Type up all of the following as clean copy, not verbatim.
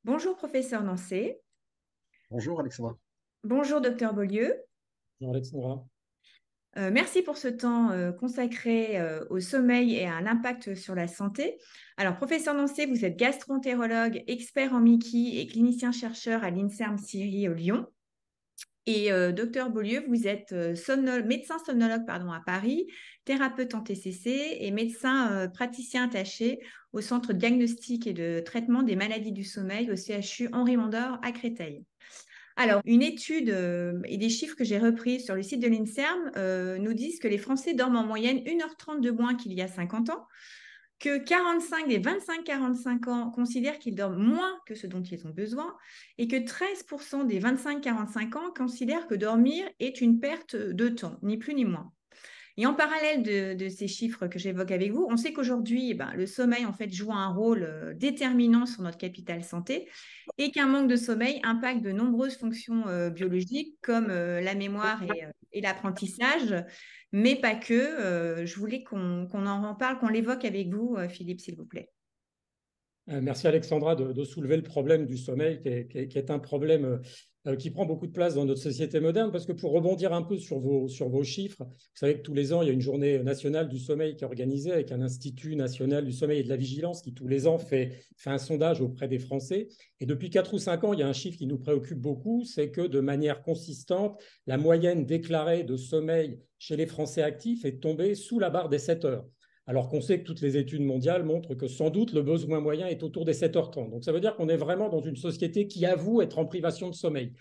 Bonjour, professeur Nancé. Bonjour Alexandra. Bonjour, docteur Beaulieu. Bonjour Alexandra. Merci pour ce temps consacré au sommeil et à un impact sur la santé. Alors, professeur Nancé, vous êtes gastro-entérologue, expert en Mickey et clinicien-chercheur à l'INSERM Syrie au Lyon. Et docteur Beaulieu, vous êtes médecin somnologue à Paris, thérapeute en TCC et médecin praticien attaché au Centre de diagnostic et de traitement des maladies du sommeil au CHU Henri Mondor à Créteil. Alors, une étude et des chiffres que j'ai repris sur le site de l'INSERM nous disent que les Français dorment en moyenne 1h30 de moins qu'il y a 50 ans, que 45 des 25-45 ans considèrent qu'ils dorment moins que ce dont ils ont besoin et que 13% des 25-45 ans considèrent que dormir est une perte de temps, ni plus ni moins. Et en parallèle de ces chiffres que j'évoque avec vous, on sait qu'aujourd'hui, le sommeil en fait joue un rôle déterminant sur notre capital santé et qu'un manque de sommeil impacte de nombreuses fonctions biologiques comme la mémoire et l'apprentissage, mais pas que. Je voulais qu'on en parle, qu'on l'évoque avec vous, Philippe, s'il vous plaît. Merci Alexandra de soulever le problème du sommeil qui est un problème qui prend beaucoup de place dans notre société moderne parce que pour rebondir un peu sur vos chiffres, vous savez que tous les ans, il y a une journée nationale du sommeil qui est organisée avec un Institut national du sommeil et de la vigilance qui tous les ans fait un sondage auprès des Français. Et depuis 4 ou 5 ans, il y a un chiffre qui nous préoccupe beaucoup, c'est que de manière consistante, la moyenne déclarée de sommeil chez les Français actifs est tombée sous la barre des 7 heures. Alors qu'on sait que toutes les études mondiales montrent que sans doute le besoin moyen est autour des 7h30. Donc ça veut dire qu'on est vraiment dans une société qui avoue être en privation de sommeil.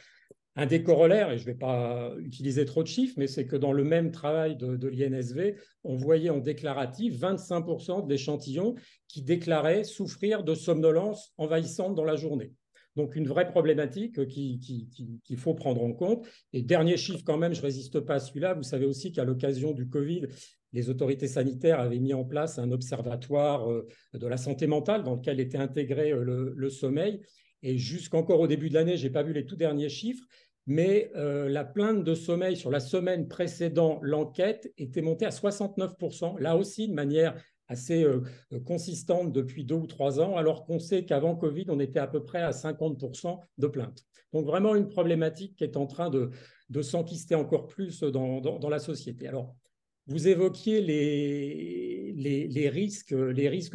Un des corollaires, et je ne vais pas utiliser trop de chiffres, mais c'est que dans le même travail de l'INSV, on voyait en déclaratif 25% de l'échantillon qui déclaraient souffrir de somnolence envahissante dans la journée. Donc une vraie problématique qu'il faut prendre en compte. Et dernier chiffre quand même, je ne résiste pas à celui-là, vous savez aussi qu'à l'occasion du Covid, les autorités sanitaires avaient mis en place un observatoire de la santé mentale dans lequel était intégré le sommeil. Et jusqu'encore au début de l'année, je n'ai pas vu les tout derniers chiffres, mais la plainte de sommeil sur la semaine précédant l'enquête était montée à 69%, là aussi de manière assez consistante depuis 2 ou 3 ans, alors qu'on sait qu'avant Covid, on était à peu près à 50% de plaintes. Donc vraiment une problématique qui est en train de s'enquister encore plus dans la société. Alors, vous évoquiez les risques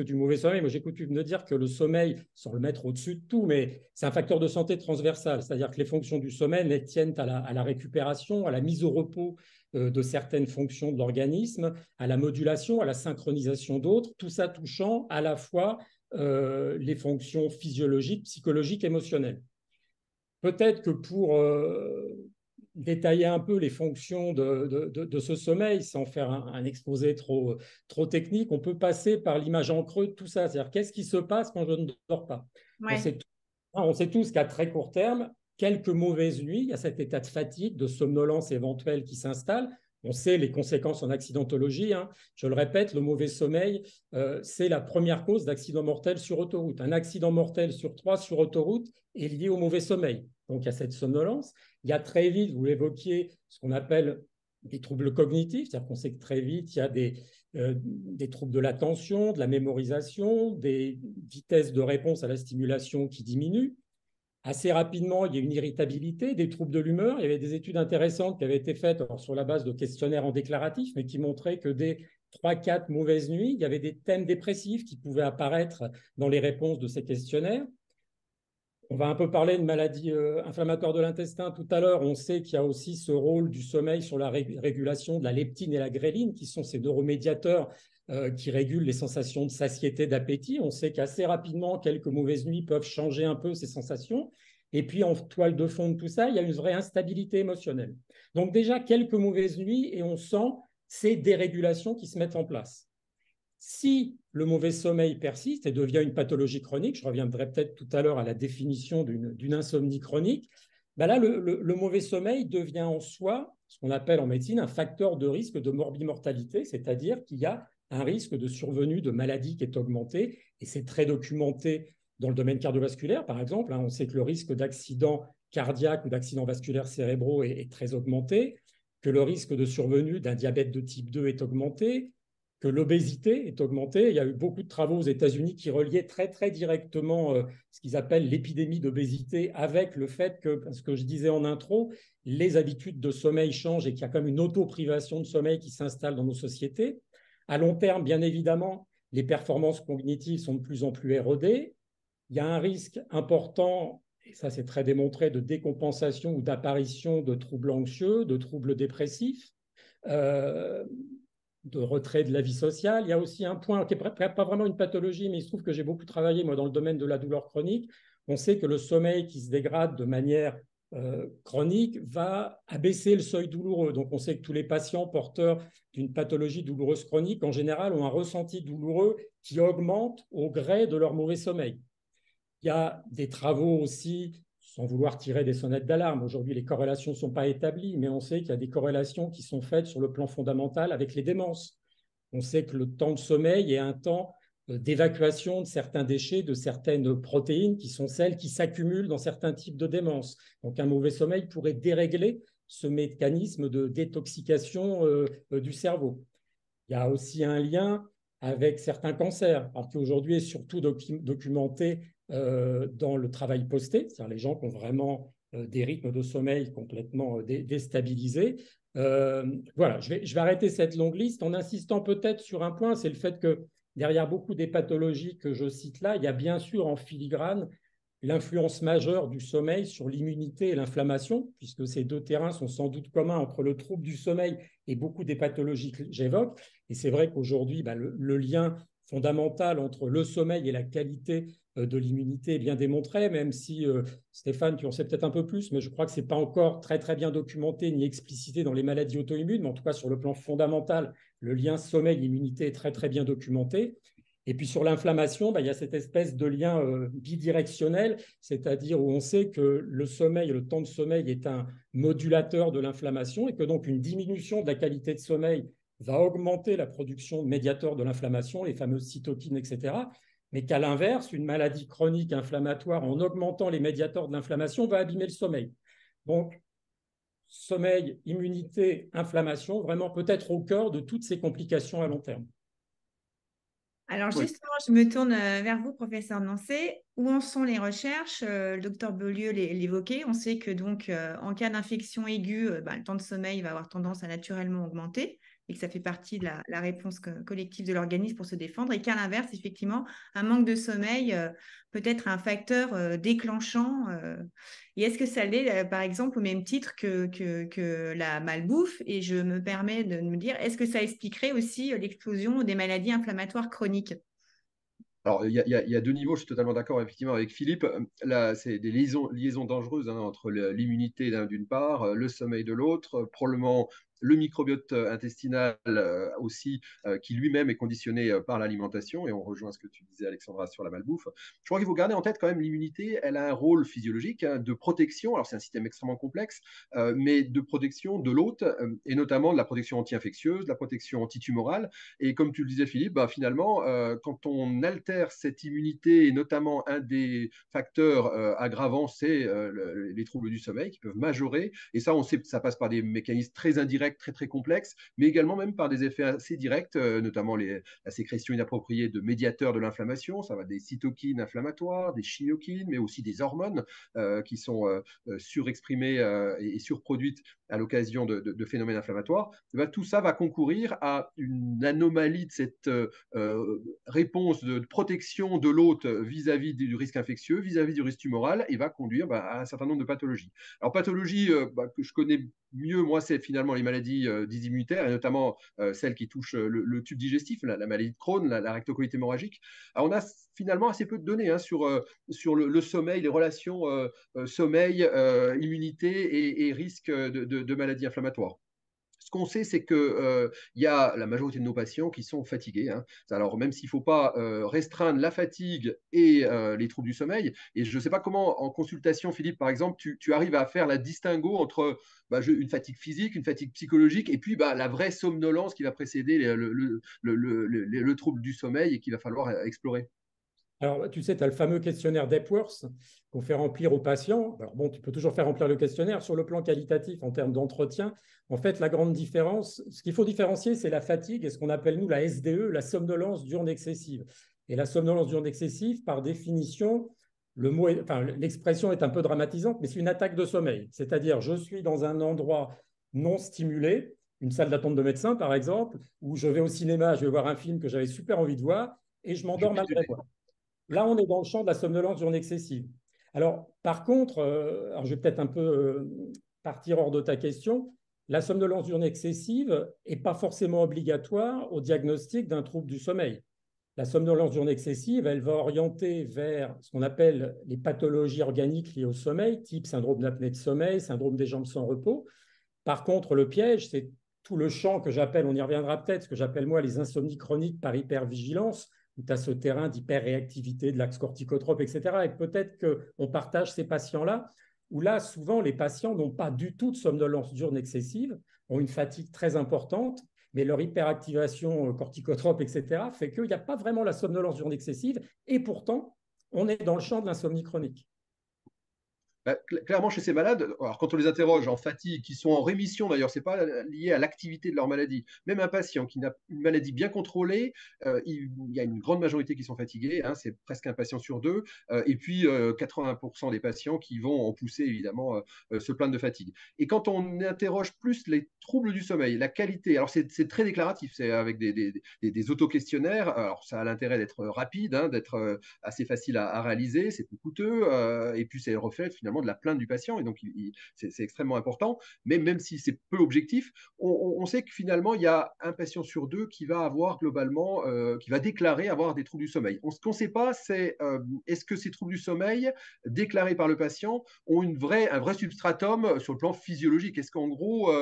du mauvais sommeil. Moi, j'ai coutume de dire que le sommeil, sans le mettre au-dessus de tout, mais c'est un facteur de santé transversal. C'est-à-dire que les fonctions du sommeil elles tiennent à la récupération, à la mise au repos de certaines fonctions de l'organisme, à la modulation, à la synchronisation d'autres, tout ça touchant à la fois les fonctions physiologiques, psychologiques, émotionnelles. Peut-être que pour détailler un peu les fonctions de ce sommeil, sans faire un exposé trop technique, on peut passer par l'image en creux de tout ça. C'est-à-dire, qu'est-ce qui se passe quand je ne dors pas? On Ouais. sait, on sait tous qu'à très court terme, quelques mauvaises nuits, il y a cet état de fatigue, de somnolence éventuelle qui s'installe. On sait les conséquences en accidentologie, hein. Je le répète, le mauvais sommeil, c'est la première cause d'accident mortel sur autoroute. Un accident mortel sur 3 sur autoroute est lié au mauvais sommeil. Donc, il y a cette somnolence. Il y a très vite, vous l'évoquiez, ce qu'on appelle des troubles cognitifs, c'est-à-dire qu'on sait que très vite, il y a des troubles de l'attention, de la mémorisation, des vitesses de réponse à la stimulation qui diminuent. Assez rapidement, il y a une irritabilité, des troubles de l'humeur. Il y avait des études intéressantes qui avaient été faites sur la base de questionnaires en déclaratif, mais qui montraient que dès 3, 4 mauvaises nuits, il y avait des thèmes dépressifs qui pouvaient apparaître dans les réponses de ces questionnaires. On va un peu parler de maladies inflammatoires de l'intestin tout à l'heure. On sait qu'il y a aussi ce rôle du sommeil sur la régulation de la leptine et la gréline, qui sont ces neuromédiateurs qui régulent les sensations de satiété, d'appétit. On sait qu'assez rapidement, quelques mauvaises nuits peuvent changer un peu ces sensations. Et puis, en toile de fond de tout ça, il y a une vraie instabilité émotionnelle. Donc déjà, quelques mauvaises nuits et on sent ces dérégulations qui se mettent en place. Si le mauvais sommeil persiste et devient une pathologie chronique, je reviendrai peut-être tout à l'heure à la définition d'une insomnie chronique, ben là, le mauvais sommeil devient en soi ce qu'on appelle en médecine un facteur de risque de morbimortalité, c'est-à-dire qu'il y a un risque de survenue de maladies qui est augmenté, et c'est très documenté dans le domaine cardiovasculaire, par exemple. On sait que le risque d'accident cardiaque ou d'accidents vasculaires cérébraux est très augmenté, que le risque de survenue d'un diabète de type 2 est augmenté, que l'obésité est augmentée. Il y a eu beaucoup de travaux aux États-Unis qui reliaient très, très directement ce qu'ils appellent l'épidémie d'obésité avec le fait que, ce que je disais en intro, les habitudes de sommeil changent et qu'il y a comme une autoprivation de sommeil qui s'installe dans nos sociétés. À long terme, bien évidemment, les performances cognitives sont de plus en plus érodées. Il y a un risque important, et ça c'est très démontré, de décompensation ou d'apparition de troubles anxieux, de troubles dépressifs. Euh, de retrait de la vie sociale. Il y a aussi un point qui n'est pas vraiment une pathologie, mais il se trouve que j'ai beaucoup travaillé, moi, dans le domaine de la douleur chronique. On sait que le sommeil qui se dégrade de manière chronique va abaisser le seuil douloureux. Donc, on sait que tous les patients porteurs d'une pathologie douloureuse chronique, en général, ont un ressenti douloureux qui augmente au gré de leur mauvais sommeil. Il y a des travaux aussi, sans vouloir tirer des sonnettes d'alarme. Aujourd'hui, les corrélations ne sont pas établies, mais on sait qu'il y a des corrélations qui sont faites sur le plan fondamental avec les démences. On sait que le temps de sommeil est un temps d'évacuation de certains déchets, de certaines protéines qui sont celles qui s'accumulent dans certains types de démence. Donc un mauvais sommeil pourrait dérégler ce mécanisme de détoxication du cerveau. Il y a aussi un lien avec certains cancers, qui aujourd'hui est surtout documenté dans le travail posté, c'est-à-dire les gens qui ont vraiment des rythmes de sommeil complètement déstabilisés. Voilà, je vais arrêter cette longue liste en insistant peut-être sur un point, c'est le fait que derrière beaucoup des pathologies que je cite là, il y a bien sûr en filigrane l'influence majeure du sommeil sur l'immunité et l'inflammation, puisque ces deux terrains sont sans doute communs entre le trouble du sommeil et beaucoup des pathologies que j'évoque. Et c'est vrai qu'aujourd'hui, le lien fondamental entre le sommeil et la qualité de l'immunité est bien démontré, même si, Stéphane, tu en sais peut-être un peu plus, mais je crois que ce n'est pas encore très, très bien documenté ni explicité dans les maladies auto-immunes, mais en tout cas sur le plan fondamental, le lien sommeil-immunité est très, très bien documenté. Et puis sur l'inflammation, il y a cette espèce de lien bidirectionnel, c'est-à-dire où on sait que le sommeil, le temps de sommeil est un modulateur de l'inflammation et que donc une diminution de la qualité de sommeil va augmenter la production de médiateurs de l'inflammation, les fameuses cytokines, etc. Mais qu'à l'inverse, une maladie chronique inflammatoire, en augmentant les médiateurs de l'inflammation, va abîmer le sommeil. Donc, sommeil, immunité, inflammation, vraiment peut-être au cœur de toutes ces complications à long terme. Alors Oui. justement, je me tourne vers vous, professeur Nancé. Où en sont les recherches? Le docteur Beaulieu l'évoquait. On sait que donc en cas d'infection aiguë, le temps de sommeil va avoir tendance à naturellement augmenter et que ça fait partie de la réponse collective de l'organisme pour se défendre. Et qu'à l'inverse, effectivement, un manque de sommeil peut être un facteur déclenchant. Et est-ce que ça l'est, par exemple, au même titre que la malbouffe? Et je me permets de me dire, est-ce que ça expliquerait aussi l'explosion des maladies inflammatoires chroniques? Alors, il y a deux niveaux, je suis totalement d'accord effectivement avec Philippe. Là, c'est des liaisons dangereuses entre l'immunité d'une part, le sommeil de l'autre, probablement le microbiote intestinal aussi, qui lui-même est conditionné par l'alimentation, et on rejoint ce que tu disais, Alexandra, sur la malbouffe. Je crois qu'il faut garder en tête quand même l'immunité, elle a un rôle physiologique de protection, alors c'est un système extrêmement complexe, mais de protection de l'hôte, et notamment de la protection anti-infectieuse, de la protection antitumorale. Et comme tu le disais, Philippe, finalement, quand on altère cette immunité, et notamment un des facteurs aggravants, c'est les troubles du sommeil qui peuvent majorer. Et ça, on sait que ça passe par des mécanismes très indirects, très, très complexes, mais également même par des effets assez directs, notamment la sécrétion inappropriée de médiateurs de l'inflammation. Ça va des cytokines inflammatoires, des chymokines, mais aussi des hormones qui sont surexprimées et surproduites à l'occasion de phénomènes inflammatoires. Tout ça va concourir à une anomalie de cette réponse de protection de l'hôte vis-à-vis du risque infectieux, vis-à-vis du risque tumoral, et va conduire à un certain nombre de pathologies. Alors, pathologies que je connais mieux, moi, c'est finalement les maladies dites immunitaires, et notamment celles qui touchent tube digestif, la maladie de Crohn, la rectocolite hémorragique. Alors, on a finalement assez peu de données sur le sommeil, les relations sommeil, immunité et risque de maladies inflammatoires. Ce qu'on sait, c'est qu'il y a la majorité de nos patients qui sont fatigués. Alors, même s'il ne faut pas restreindre la fatigue et les troubles du sommeil, et je ne sais pas comment, en consultation, Philippe, par exemple, tu arrives à faire la distinguo entre une fatigue physique, une fatigue psychologique, et puis la vraie somnolence qui va précéder le trouble du sommeil et qu'il va falloir explorer. Alors, tu sais, tu as le fameux questionnaire d'Epworth qu'on fait remplir aux patients. Alors, bon, tu peux toujours faire remplir le questionnaire. Sur le plan qualitatif, en termes d'entretien, en fait, la grande différence, ce qu'il faut différencier, c'est la fatigue et ce qu'on appelle, nous, la SDE, la somnolence diurne excessive. Et la somnolence diurne excessive, par définition, l'expression est un peu dramatisante, mais c'est une attaque de sommeil. C'est-à-dire, je suis dans un endroit non stimulé, une salle d'attente de médecin, par exemple, où je vais au cinéma, je vais voir un film que j'avais super envie de voir, et je Je m'endors pisse du malgré nez. moi. Là, on est dans le champ de la somnolence diurne excessive. Alors, par contre, alors je vais peut-être un peu partir hors de ta question, la somnolence diurne excessive n'est pas forcément obligatoire au diagnostic d'un trouble du sommeil. La somnolence diurne excessive, elle va orienter vers ce qu'on appelle les pathologies organiques liées au sommeil, type syndrome d'apnée de sommeil, syndrome des jambes sans repos. Par contre, le piège, c'est tout le champ que j'appelle, on y reviendra peut-être, ce que j'appelle moi les insomnies chroniques par hypervigilance, où tu as ce terrain d'hyperréactivité, de l'axe corticotrope, etc. Et peut-être qu'on partage ces patients-là, où là, souvent, les patients n'ont pas du tout de somnolence diurne excessive, ont une fatigue très importante, mais leur hyperactivation corticotrope, etc., fait qu'il n'y a pas vraiment la somnolence diurne excessive, et pourtant, on est dans le champ de l'insomnie chronique. Bah, clairement, chez ces malades, alors quand on les interroge en fatigue, qui sont en rémission d'ailleurs, c'est pas lié à l'activité de leur maladie. Même un patient qui n'a une maladie bien contrôlée, il y a une grande majorité qui sont fatigués, hein, c'est presque un patient sur deux, et puis 80% des patients qui vont en pousser évidemment se plaindre de fatigue. Et quand on interroge plus les troubles du sommeil, la qualité, alors c'est très déclaratif, c'est avec des auto-questionnaires, alors ça a l'intérêt d'être rapide, hein, d'être assez facile à réaliser, c'est peu coûteux, et puis c'est le reflet finalement de la plainte du patient, et donc c'est extrêmement important. Mais même si c'est peu objectif, on sait que finalement il y a un patient sur deux qui va avoir globalement, qui va déclarer avoir des troubles du sommeil. Ce qu'on ne sait pas, c'est est-ce que ces troubles du sommeil déclarés par le patient ont un vrai substratum sur le plan physiologique. Est-ce qu'en gros,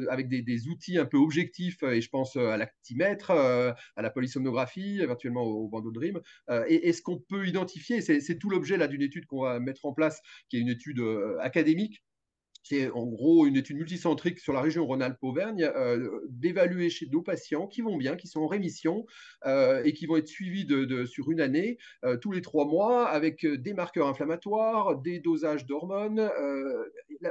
avec des outils un peu objectifs, et je pense à l'actimètre, à la polysomnographie, éventuellement au bandeau de Dream, est-ce qu'on peut identifier, c'est tout l'objet d'une étude qu'on va mettre en place, qui est une étude académique, c'est en gros une étude multicentrique sur la région Rhône-Alpes-Auvergne, d'évaluer chez nos patients qui vont bien, qui sont en rémission, et qui vont être suivis sur une année, tous les 3 mois, avec des marqueurs inflammatoires, des dosages d'hormones,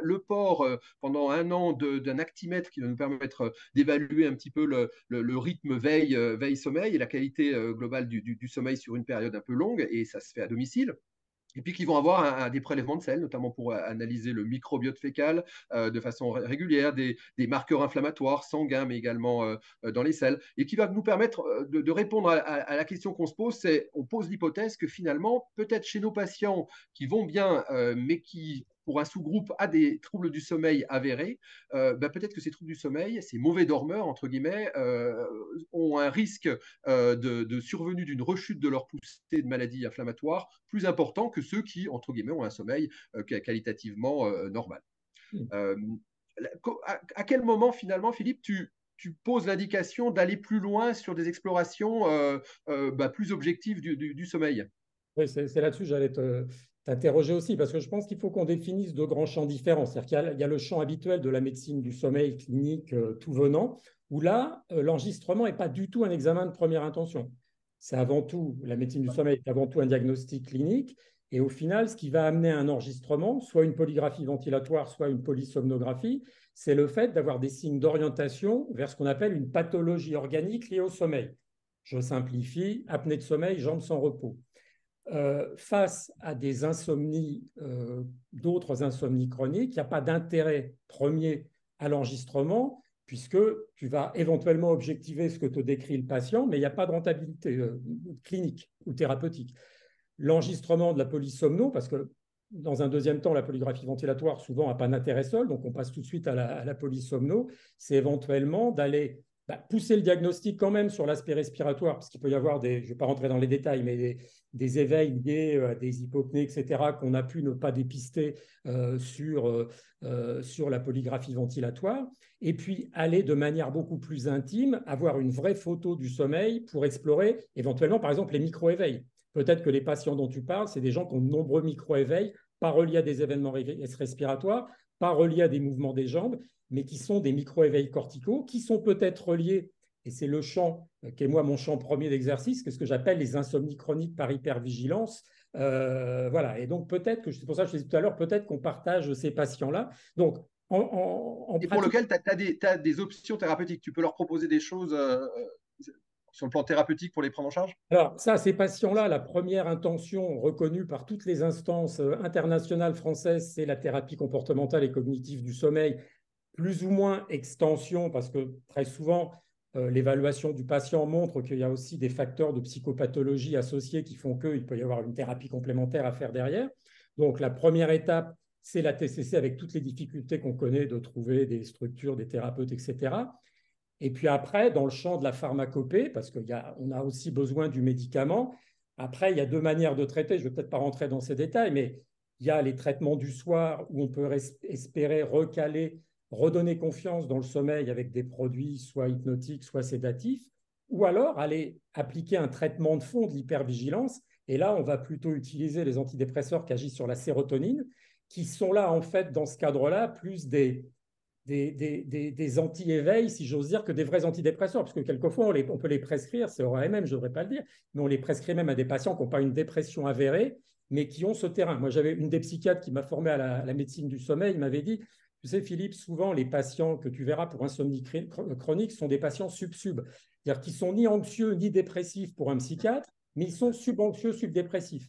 le port pendant un an d'un actimètre qui va nous permettre d'évaluer un petit peu le rythme veille-sommeil et la qualité globale du sommeil sur une période un peu longue, et ça se fait à domicile. Et puis qui vont avoir des prélèvements de sel, notamment pour analyser le microbiote fécal de façon régulière, des marqueurs inflammatoires sanguins, mais également dans les selles, et qui va nous permettre de répondre à la question qu'on se pose, c'est on pose l'hypothèse que finalement, peut-être chez nos patients qui vont bien, mais qui pour un sous-groupe a des troubles du sommeil avérés, peut-être que ces troubles du sommeil, ces mauvais dormeurs, entre guillemets, ont un risque de survenue d'une rechute de leur poussée de maladie inflammatoire plus important que ceux qui, entre guillemets, ont un sommeil qualitativement normal. Euh, à quel moment, finalement, Philippe, tu poses l'indication d'aller plus loin sur des explorations plus objectives du sommeil? Oui, c'est là-dessus que j'allais t'interroger aussi, parce que je pense qu'il faut qu'on définisse deux grands champs différents. C'est-à-dire qu'il y a le champ habituel de la médecine du sommeil clinique tout venant, où là, l'enregistrement n'est pas du tout un examen de première intention. C'est avant tout, la médecine du sommeil est avant tout un diagnostic clinique. Et au final, ce qui va amener un enregistrement, soit une polygraphie ventilatoire, soit une polysomnographie, c'est le fait d'avoir des signes d'orientation vers ce qu'on appelle une pathologie organique liée au sommeil. Je simplifie, apnée de sommeil, jambes sans repos. Face à des insomnies, d'autres insomnies chroniques, il n'y a pas d'intérêt premier à l'enregistrement, puisque tu vas éventuellement objectiver ce que te décrit le patient, mais il n'y a pas de rentabilité clinique ou thérapeutique. L'enregistrement de la polysomno, parce que dans un deuxième temps, la polygraphie ventilatoire souvent n'a pas d'intérêt seul, donc on passe tout de suite à la polysomno, c'est éventuellement d'aller pousser le diagnostic quand même sur l'aspect respiratoire, parce qu'il peut y avoir je ne vais pas rentrer dans les détails, mais des éveils liés à des hypopnées, etc., qu'on a pu ne pas dépister sur la polygraphie ventilatoire, et puis aller de manière beaucoup plus intime, avoir une vraie photo du sommeil pour explorer éventuellement, par exemple, les micro-éveils. Peut-être que les patients dont tu parles, c'est des gens qui ont de nombreux micro-éveils, pas reliés à des événements respiratoires, pas reliés à des mouvements des jambes, mais qui sont des micro-éveils corticaux, qui sont peut-être reliés et c'est le champ qui est moi mon champ premier d'exercice, que ce que j'appelle les insomnies chroniques par hypervigilance. Voilà, et donc peut-être que, c'est pour ça que je disais tout à l'heure, peut-être qu'on partage ces patients-là. Donc, en Et pour pratique, lequel tu as des options thérapeutiques. Tu peux leur proposer des choses sur le plan thérapeutique pour les prendre en charge? alors ça, ces patients-là, la première intention reconnue par toutes les instances internationales françaises, c'est la thérapie comportementale et cognitive du sommeil, plus ou moins extension, parce que très souvent, l'évaluation du patient montre qu'il y a aussi des facteurs de psychopathologie associés qui font qu'il peut y avoir une thérapie complémentaire à faire derrière. Donc la première étape, c'est la TCC avec toutes les difficultés qu'on connaît de trouver des structures, des thérapeutes, etc. Et puis après, dans le champ de la pharmacopée, parce qu'on a aussi besoin du médicament, après, il y a deux manières de traiter. Je ne vais peut-être pas rentrer dans ces détails, mais il y a les traitements du soir où on peut espérer recaler, redonner confiance dans le sommeil avec des produits soit hypnotiques, soit sédatifs, ou alors aller appliquer un traitement de fond de l'hypervigilance. Et là, on va plutôt utiliser les antidépresseurs qui agissent sur la sérotonine, qui sont là, en fait, dans ce cadre-là, plus des anti-éveils, si j'ose dire, que des vrais antidépresseurs, parce que quelquefois, on peut les prescrire, c'est ORMM, je ne devrais pas le dire, mais on les prescrit même à des patients qui n'ont pas une dépression avérée, mais qui ont ce terrain. Moi, j'avais une des psychiatres qui m'a formé à la médecine du sommeil, il m'avait dit, tu sais, Philippe, souvent, les patients que tu verras pour insomnie chronique sont des patients sub-sub, c'est-à-dire qu'ils sont ni anxieux ni dépressifs pour un psychiatre, mais ils sont subanxieux, subdépressifs.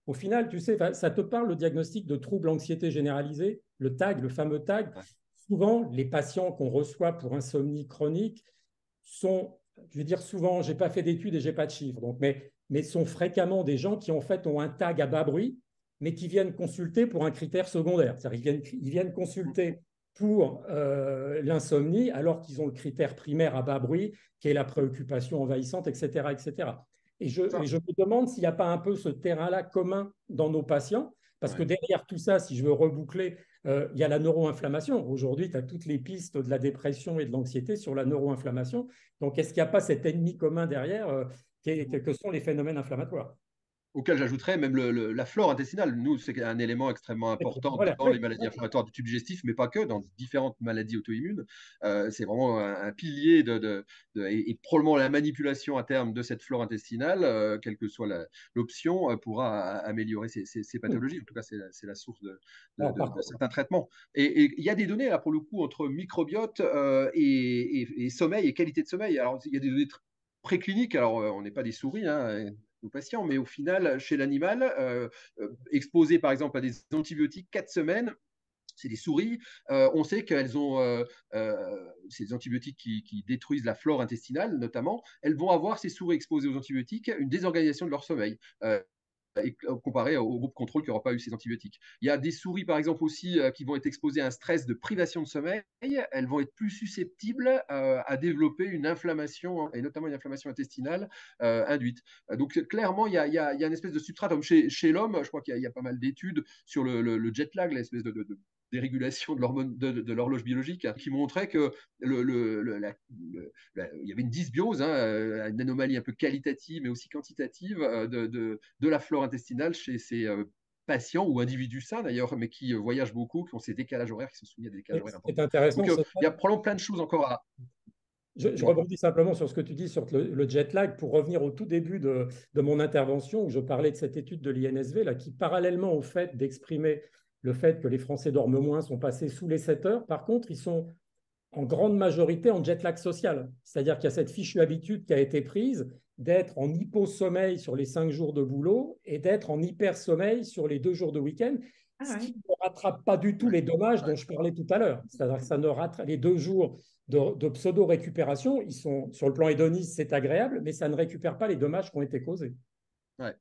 Au final, tu sais, ça te parle le diagnostic de trouble anxiété généralisée, le TAG, le fameux TAG. Souvent, les patients qu'on reçoit pour insomnie chronique sont, je veux dire souvent, je n'ai pas fait d'études et je n'ai pas de chiffres, donc, mais sont fréquemment des gens qui en fait ont un TAG à bas bruit, mais qui viennent consulter pour un critère secondaire. C'est-à-dire ils viennent consulter pour l'insomnie alors qu'ils ont le critère primaire à bas bruit, qui est la préoccupation envahissante, etc. etc. Et je me demande s'il n'y a pas un peu ce terrain-là commun dans nos patients, parce que derrière tout ça, si je veux reboucler, il y a la neuroinflammation. Aujourd'hui, tu as toutes les pistes de la dépression et de l'anxiété sur la neuroinflammation. Donc, est-ce qu'il n'y a pas cet ennemi commun derrière que sont les phénomènes inflammatoires? Auquel j'ajouterais même la flore intestinale. Nous, c'est un élément extrêmement important Voilà, dans les maladies inflammatoires du tube digestif, mais pas que, dans différentes maladies auto-immunes. C'est vraiment un pilier et probablement la manipulation à terme de cette flore intestinale, quelle que soit l'option, pourra améliorer ces pathologies. En tout cas, c'est la source de certains traitements. Et il y a des données, là, pour le coup, entre microbiote et sommeil et qualité de sommeil. Alors, il y a des données précliniques. Alors, on n'est pas des souris, hein, nos patients, mais au final, chez l'animal, exposé par exemple à des antibiotiques 4 semaines, c'est des souris, on sait qu'elles ont, ces antibiotiques qui détruisent la flore intestinale notamment, elles vont avoir, ces souris exposées aux antibiotiques, une désorganisation de leur sommeil. Comparé au groupe contrôle qui n'aura pas eu ces antibiotiques. Il y a des souris, par exemple, aussi, qui vont être exposées à un stress de privation de sommeil. Elles vont être plus susceptibles à développer une inflammation, et notamment une inflammation intestinale induite. Donc, clairement, il y a une espèce de substrat. Comme chez l'homme, je crois qu'il y a pas mal d'études sur le jet lag, l'espèce de dérégulation de l'horloge biologique, qui montrait que il y avait une dysbiose, hein, une anomalie un peu qualitative mais aussi quantitative de la flore intestinale chez ces patients ou individus sains d'ailleurs, mais qui voyagent beaucoup, qui ont ces décalages horaires, qui sont soumis à des décalages horaires C'est importants. intéressant. Donc il y a probablement plein de choses encore à. Je rebondis simplement sur ce que tu dis sur le jet lag pour revenir au tout début de mon intervention où je parlais de cette étude de l'INSV là, qui, parallèlement au fait d'exprimer le fait que les Français dorment moins, sont passés sous les 7 heures. Par contre, ils sont en grande majorité en jet lag social. C'est-à-dire qu'il y a cette fichue habitude qui a été prise d'être en hypo-sommeil sur les 5 jours de boulot et d'être en hyper-sommeil sur les 2 jours de week-end, ce qui ne rattrape pas du tout les dommages dont je parlais tout à l'heure. C'est-à-dire que ça ne rattrape les 2 jours de pseudo-récupération, ils sont sur le plan hédoniste, c'est agréable, mais ça ne récupère pas les dommages qui ont été causés. Ouais.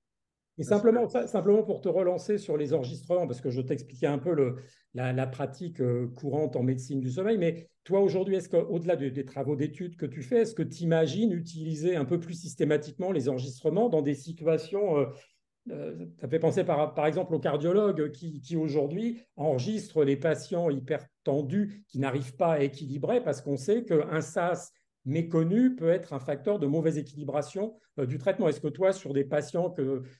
Et simplement pour te relancer sur les enregistrements, parce que je t'expliquais un peu la pratique courante en médecine du sommeil, mais toi aujourd'hui, est-ce qu'au-delà des travaux d'études que tu fais, est-ce que tu imagines utiliser un peu plus systématiquement les enregistrements dans des situations ça fait penser par exemple aux cardiologues qui aujourd'hui enregistrent les patients hypertendus qui n'arrivent pas à équilibrer parce qu'on sait qu'un SAS méconnu peut être un facteur de mauvaise équilibration du traitement. Est-ce que toi, sur des patients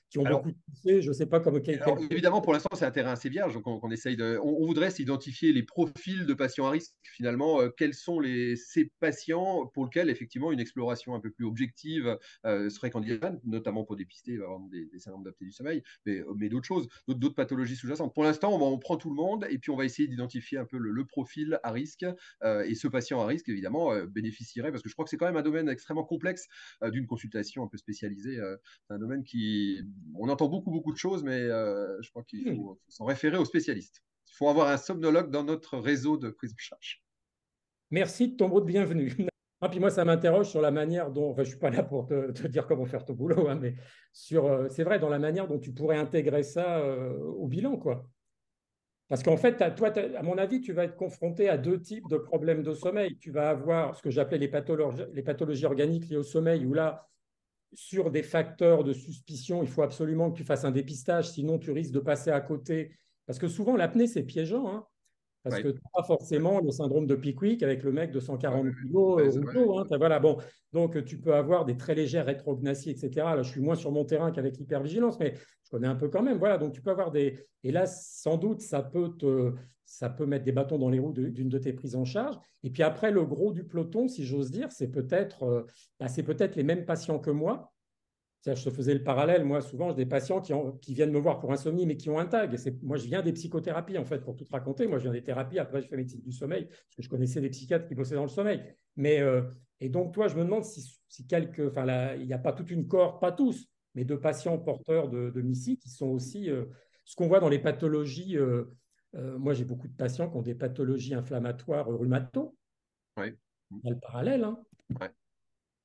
qui ont Alors, beaucoup toussé, je ne sais pas comment Alors, évidemment, pour l'instant, c'est un terrain assez vierge. Donc, on essaye on voudrait s'identifier les profils de patients à risque, finalement. Quels sont ces patients pour lesquels, effectivement, une exploration un peu plus objective serait candidate, notamment pour dépister des syndromes d'apnée du sommeil, mais d'autres choses, d'autres pathologies sous-jacentes. Pour l'instant, on prend tout le monde et puis on va essayer d'identifier un peu le profil à risque. Et ce patient à risque, évidemment, bénéficierait, parce que je crois que c'est quand même un domaine extrêmement complexe d'une consultation un peu spécialisée. C'est un domaine on entend beaucoup de choses, mais je crois qu'il faut s'en référer aux spécialistes. Il faut avoir un somnologue dans notre réseau de prise en charge. Merci de ton mot de bienvenue. Ah, puis moi, ça m'interroge sur la manière dont, enfin, je ne suis pas là pour te dire comment faire ton boulot, hein, mais c'est vrai, dans la manière dont tu pourrais intégrer ça au bilan, quoi. Parce qu'en fait, toi, à mon avis, tu vas être confronté à deux types de problèmes de sommeil. Tu vas avoir ce que j'appelais les pathologies organiques liées au sommeil, où là, sur des facteurs de suspicion, il faut absolument que tu fasses un dépistage, sinon tu risques de passer à côté. Parce que souvent, l'apnée, c'est piégeant, hein. Parce Ouais. que tu n'as pas forcément le syndrome de Pickwick avec le mec de 140 kg Ouais, rouleau, hein. Voilà, bon. Donc, tu peux avoir des très légères rétrognathies, etc. Là, je suis moins sur mon terrain qu'avec l'hypervigilance, mais je connais un peu quand même. Voilà, donc tu peux avoir des. Et là, sans doute, ça peut mettre des bâtons dans les roues d'une de tes prises en charge. Et puis après, le gros du peloton, si j'ose dire, c'est peut-être les mêmes patients que moi. Je te faisais le parallèle, moi souvent j'ai des patients qui viennent me voir pour insomnie mais qui ont un tag. Moi je viens des psychothérapies en fait pour tout te raconter. Moi je viens des thérapies, après je fais médecine du sommeil parce que je connaissais des psychiatres qui bossaient dans le sommeil. Et donc toi je me demande si il n'y a pas toute une cohorte, pas tous, mais de patients porteurs de MIS-C qui sont aussi ce qu'on voit dans les pathologies. Moi j'ai beaucoup de patients qui ont des pathologies inflammatoires rhumato. Ouais. Il y a le parallèle, hein. Ouais.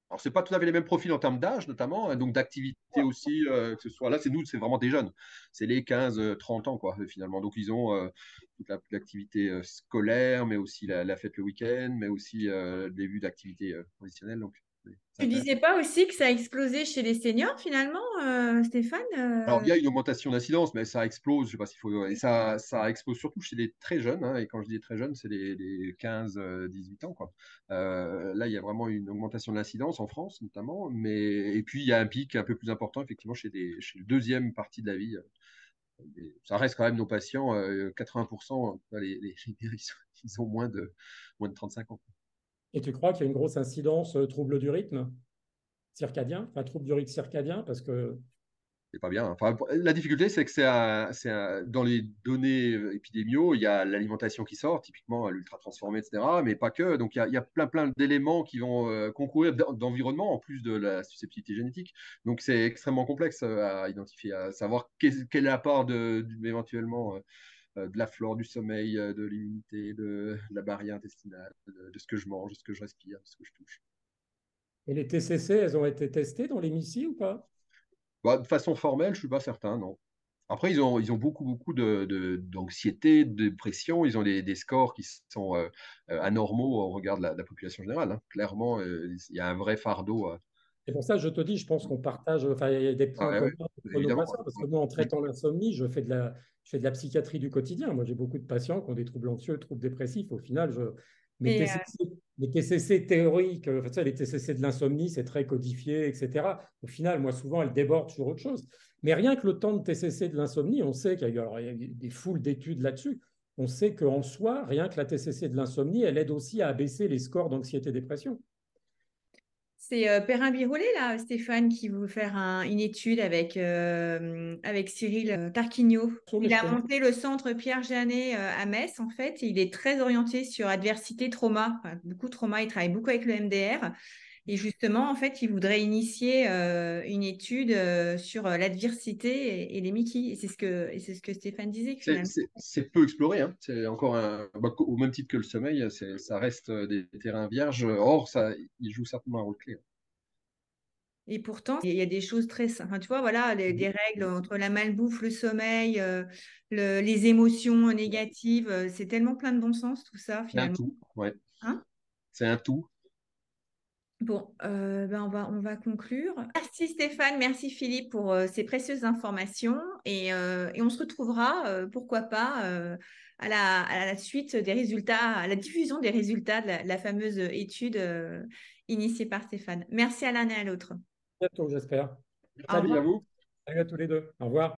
Alors, c'est pas tout à fait les mêmes profils en termes d'âge, notamment, hein, donc d'activité aussi, que ce soit là, c'est vraiment des jeunes. C'est les 15-30 ans, quoi, finalement. Donc, ils ont toute l'activité scolaire, mais aussi la fête le week-end, mais aussi le début d'activité professionnelle. Donc, c'est Tu disais intéressant. pas aussi que ça a explosé chez les seniors finalement, Stéphane? Alors, il y a une augmentation d'incidence, mais ça explose, je sais pas s'il faut. Et ça explose surtout chez les très jeunes, hein, et quand je dis très jeunes, c'est les 15-18 ans, quoi. Là, il y a vraiment une augmentation de l'incidence en France, notamment. Et puis, il y a un pic un peu plus important, effectivement, chez la deuxième partie de la vie. Ça reste quand même nos patients, 80%, ils ont moins de 35 ans. Et tu crois qu'il y a une grosse incidence trouble du rythme circadien, enfin trouble du rythme circadien, parce que C'est pas bien. Enfin, la difficulté, c'est que dans les données épidémiaux, il y a l'alimentation qui sort, typiquement l'ultra transformé, etc. Mais pas que. Donc, il y a plein d'éléments qui vont concourir d'environnement en plus de la susceptibilité génétique. Donc, c'est extrêmement complexe à identifier, à savoir quelle est la part éventuellement de la flore du sommeil, de l'immunité, de la barrière intestinale, de ce que je mange, de ce que je respire, de ce que je touche. et les TCC, elles ont été testées dans l'émission ou pas? Bah, de façon formelle, je ne suis pas certain, non. Après, ils ont beaucoup d'anxiété, de dépression. Ils ont des scores qui sont anormaux au regard de la population générale, hein. Clairement, il y a un vrai fardeau. C'est pour ça que je te dis, je pense qu'on partage, enfin, il y a des Ah, points ouais, communs ouais, entre nos évidemment. patients, parce que moi, en traitant l'insomnie, je fais de la psychiatrie du quotidien. Moi, j'ai beaucoup de patients qui ont des troubles anxieux, troubles dépressifs. Au final, mes Et TCC, mes TCC théoriques, enfin, tu sais, les TCC de l'insomnie, c'est très codifié, etc. Au final, moi, souvent, elles débordent sur autre chose. Mais rien que le temps de TCC de l'insomnie, on sait il y a des foules d'études là-dessus. On sait qu'en soi, rien que la TCC de l'insomnie, elle aide aussi à abaisser les scores d'anxiété-dépression. c'est Perrin Biroulet, là, Stéphane, qui veut faire une étude avec Cyril Tarquinio. Il Je a connais. monté le centre Pierre Janet à Metz, en fait. Et il est très orienté sur adversité, trauma. Enfin, beaucoup de trauma, il travaille beaucoup avec le MDR. Et justement, en fait, il voudrait initier une étude sur l'adversité et les Mickey. Et c'est ce que Stéphane disait, que finalement. C'est peu exploré, hein. C'est encore au même titre que le sommeil, ça reste des terrains vierges. Or, il joue certainement un rôle clé. Et pourtant, il y a des choses très simples. Enfin, tu vois, voilà, des règles entre la malbouffe, le sommeil, les émotions négatives. C'est tellement plein de bon sens, tout ça, C'est un finalement. tout, ouais. Hein. C'est un tout. Bon, ben on va conclure. Merci Stéphane, merci Philippe pour ces précieuses informations. Et on se retrouvera, pourquoi pas, à la suite des résultats, à la diffusion des résultats de la fameuse étude initiée par Stéphane. Merci à l'un et à l'autre. bientôt, j'espère. Merci Salut. à vous. Salut à tous les deux. Au revoir.